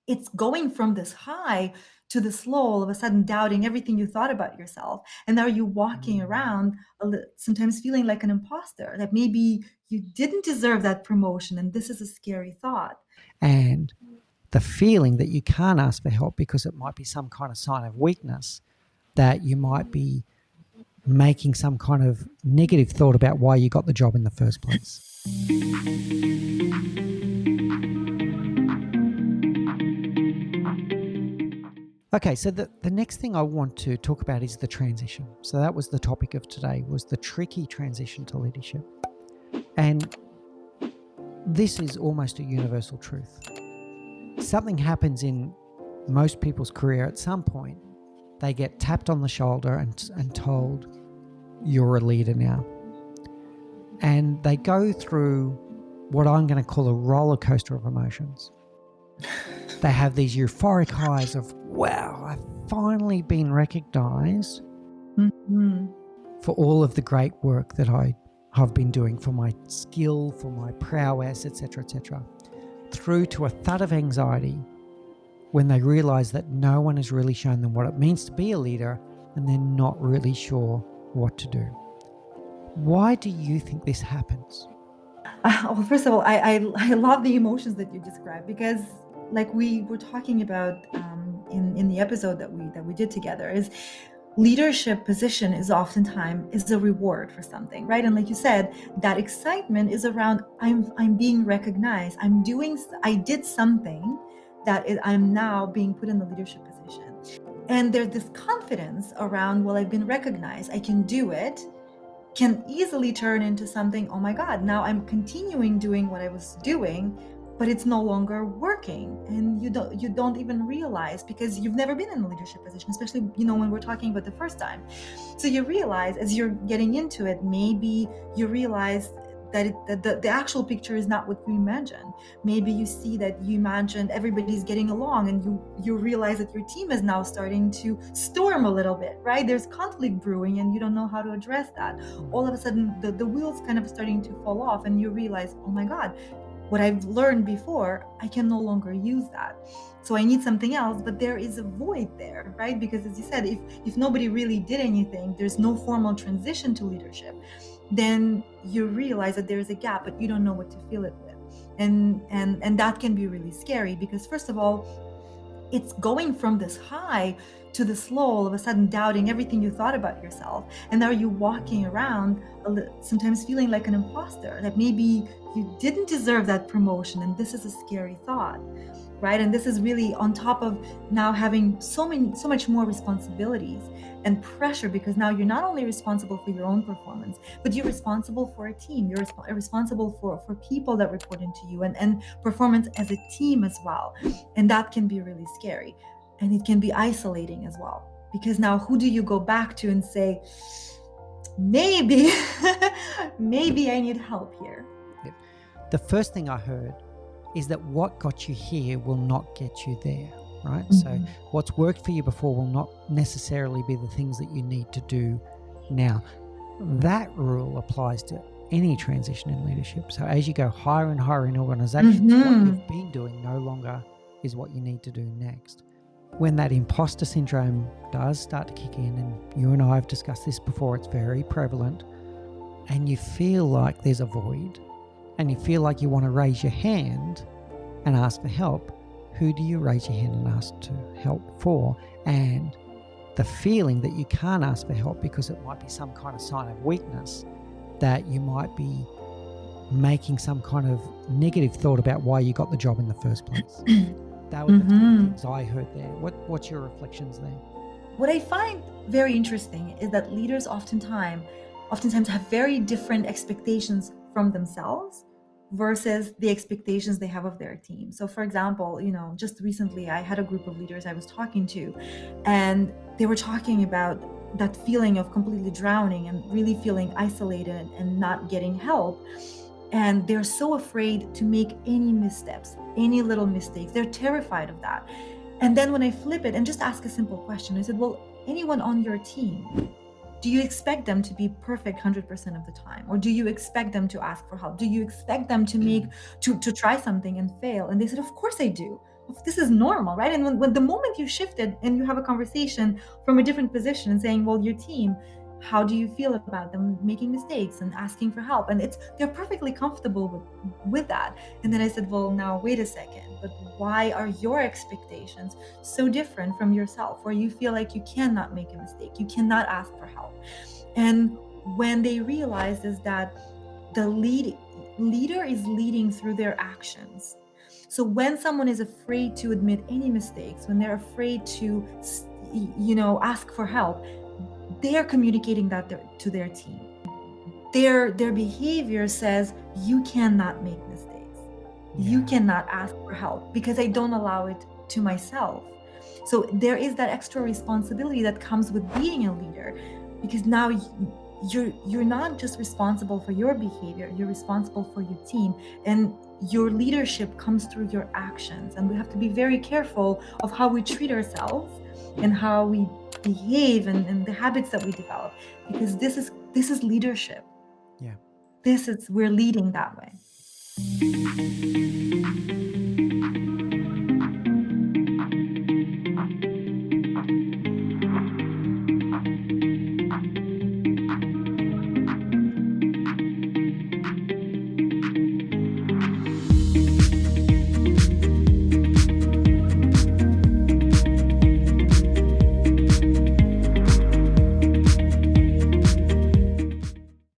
it's going from this high to this low, all of a sudden doubting everything you thought about yourself. And now you're walking around sometimes feeling like an imposter, that maybe you didn't deserve that promotion. And this is a scary thought. And the feeling that you can't ask for help because it might be some kind of sign of weakness, that you might be making some kind of negative thought about why you got the job in the first place. Okay, so the next thing I want to talk about is the transition. So that was the topic of today, was the tricky transition to leadership. And this is almost a universal truth. Something happens in most people's career at some point. They get tapped on the shoulder and told, you're a leader now. And they go through what I'm going to call a roller coaster of emotions. They have these euphoric highs of, wow, I've finally been recognized for all of the great work that I have been doing, for my skill, for my prowess, etc., through to a thud of anxiety when they realize that no one has really shown them what it means to be a leader and they're not really sure what to do. Why do you think this happens? Well, first of all, I love the emotions that you described, because like we were talking about in the episode that we did together, is leadership position is oftentimes a reward for something, right? And like you said, that excitement is around I'm being recognized. I did something I'm now being put in the leadership position. And there's this confidence around, well, I've been recognized, I can do it, can easily turn into something, oh my God, now I'm continuing doing what I was doing, but it's no longer working. And you don't even realize, because you've never been in a leadership position, especially, when we're talking about the first time. So you realize as you're getting into it, maybe you realize that the actual picture is not what you imagine. Maybe you see that you imagined everybody's getting along, and you realize that your team is now starting to storm a little bit, right? There's conflict brewing and you don't know how to address that. All of a sudden the wheels kind of starting to fall off, and you realize, oh my God, what I've learned before, I can no longer use that. So I need something else, but there is a void there, right? Because as you said, if nobody really did anything, there's no formal transition to leadership, then you realize that there's a gap, but you don't know what to fill it with. And that can be really scary, because first of all, it's going from this high to this low, all of a sudden doubting everything you thought about yourself. And now you're walking around sometimes feeling like an imposter, that maybe you didn't deserve that promotion. And this is a scary thought, right? And this is really on top of now having so much more responsibilities and pressure, because now you're not only responsible for your own performance, but you're responsible for a team. You're responsible for people that report into you, and performance as a team as well. And that can be really scary. And it can be isolating as well, because now who do you go back to and say, maybe I need help here? The first thing I heard is that what got you here will not get you there, right? Mm-hmm. So what's worked for you before will not necessarily be the things that you need to do now. That rule applies to any transition in leadership. So as you go higher and higher in organizations, what you've been doing no longer is what you need to do next. When that imposter syndrome does start to kick in, and you and I have discussed this before, it's very prevalent, and you feel like there's a void, and you feel like you want to raise your hand and ask for help, who do you raise your hand and ask to help for? And the feeling that you can't ask for help because it might be some kind of sign of weakness, that you might be making some kind of negative thought about why you got the job in the first place. That was the things I heard there. What's your reflections there? What I find very interesting is that leaders oftentimes have very different expectations from themselves versus the expectations they have of their team. So for example, just recently I had a group of leaders I was talking to, and they were talking about that feeling of completely drowning and really feeling isolated and not getting help. And they're so afraid to make any missteps, any little mistakes. They're terrified of that. And then when I flip it and just ask a simple question, I said, well, anyone on your team, do you expect them to be perfect 100% of the time? Or do you expect them to ask for help? Do you expect them to try something and fail? And they said, of course I do. this is normal, right? And when the moment you shifted and you have a conversation from a different position and saying, well, your team, how do you feel about them making mistakes and asking for help? And they're perfectly comfortable with that. And then I said, well, now wait a second, but why are your expectations so different from yourself, where you feel like you cannot make a mistake, you cannot ask for help? And when they realized is that the leader is leading through their actions. So when someone is afraid to admit any mistakes, when they're afraid to, ask for help, they are communicating that to their team. Their behavior says, you cannot make mistakes. You cannot ask for help because I don't allow it to myself. So there is that extra responsibility that comes with being a leader, because now you're not just responsible for your behavior, you're responsible for your team, and your leadership comes through your actions. And we have to be very careful of how we treat ourselves and how we behave and the habits that we develop, because this is leadership. Yeah. We're leading that way.